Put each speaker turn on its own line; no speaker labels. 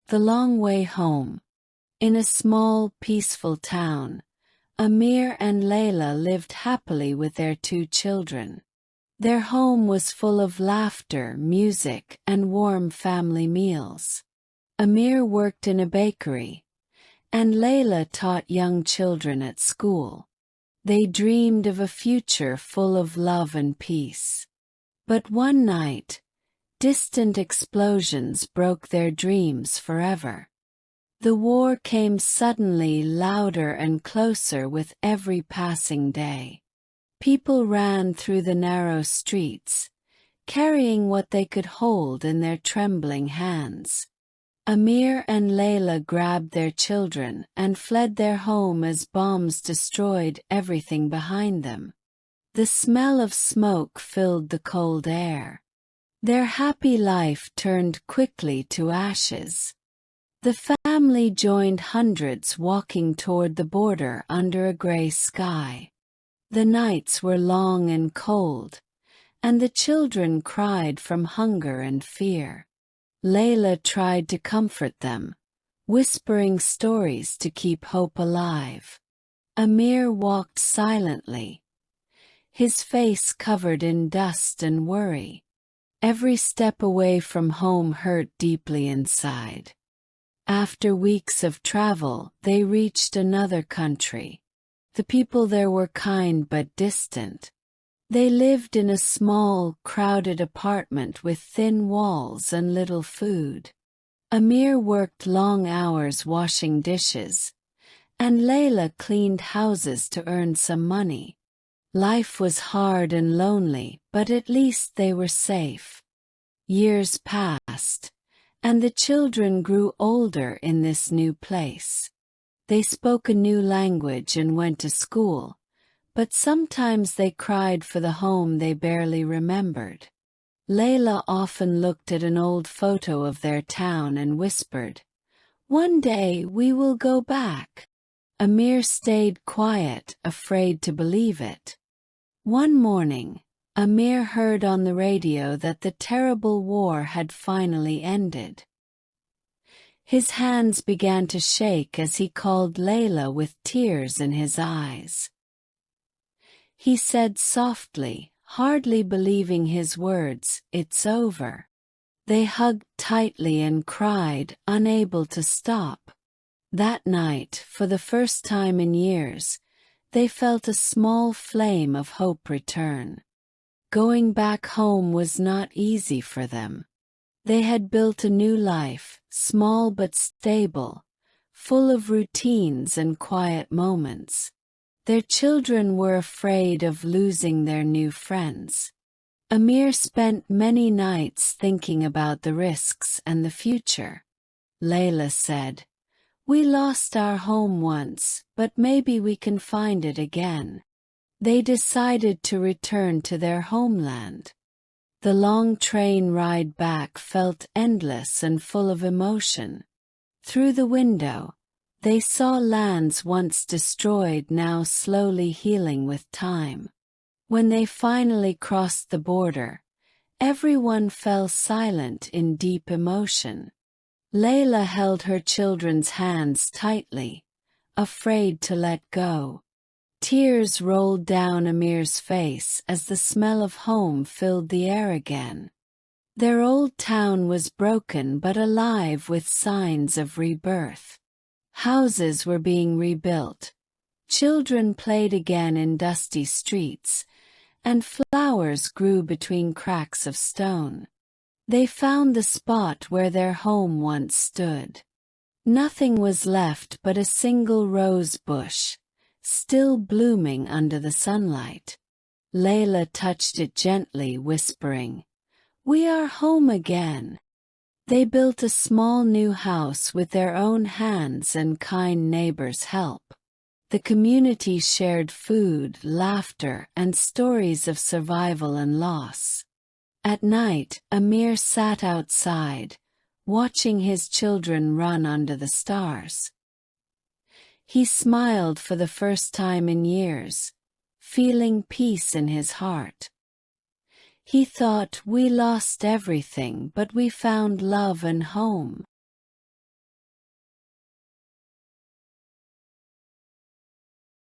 The long way home. In a small, peaceful town, Amir and Layla lived happily with their 2 children. Their home was full of laughter, music, and warm family meals. Amir worked in a bakery, and Layla taught young children at school. They dreamed of a future full of love and peace. But one night, distant explosions broke their dreams forever. The war came suddenly, louder and closer with every passing day. People ran through the narrow streets, carrying what they could hold in their trembling hands. Amir and Layla grabbed their children and fled their home as bombs destroyed everything behind them. The smell of smoke filled the cold air. Their happy life turned quickly to ashes. The family joined hundreds walking toward the border under a gray sky. The nights were long and cold, and the children cried from hunger and fear. Layla tried to comfort them, whispering stories to keep hope alive. Amir walked silently, his face covered in dust and worry. Every step away from home hurt deeply inside. After weeks of travel, they reached another country. The people there were kind but distant. They lived in a small, crowded apartment with thin walls and little food. Amir worked long hours washing dishes, and Layla cleaned houses to earn some money. Life was hard and lonely, but at least they were safe. Years passed, and the children grew older in this new place. They spoke a new language and went to school, but sometimes they cried for the home they barely remembered. Layla often looked at an old photo of their town and whispered, "One day we will go back." Amir stayed quiet, afraid to believe it. One morning, Amir heard on the radio that the terrible war had finally ended. His hands began to shake as he called Layla with tears in his eyes. He said softly, hardly believing his words, "It's over." They hugged tightly and cried, unable to stop. That night, for the first time in years, they felt a small flame of hope return. Going back home was not easy for them. They had built a new life, small but stable, full of routines and quiet moments. Their children were afraid of losing their new friends. Amir spent many nights thinking about the risks and the future. Layla said, "We lost our home once, but maybe we can find it again." They decided to return to their homeland. The long train ride back felt endless and full of emotion. Through the window, they saw lands once destroyed now slowly healing with time. When they finally crossed the border, everyone fell silent in deep emotion. Layla held her children's hands tightly, afraid to let go. Tears rolled down Amir's face as the smell of home filled the air again. Their old town was broken but alive with signs of rebirth. Houses were being rebuilt, children played again in dusty streets, and flowers grew between cracks of stone. They found the spot where their home once stood. Nothing was left but a single rose bush, still blooming under the sunlight. Layla touched it gently, whispering, "We are home again." They built a small new house with their own hands and kind neighbors' help. The community shared food, laughter, and stories of survival and loss. At night, Amir sat outside, watching his children run under the stars. He smiled for the first time in years, feeling peace in his heart. He thought, "We lost everything, but we found love and home."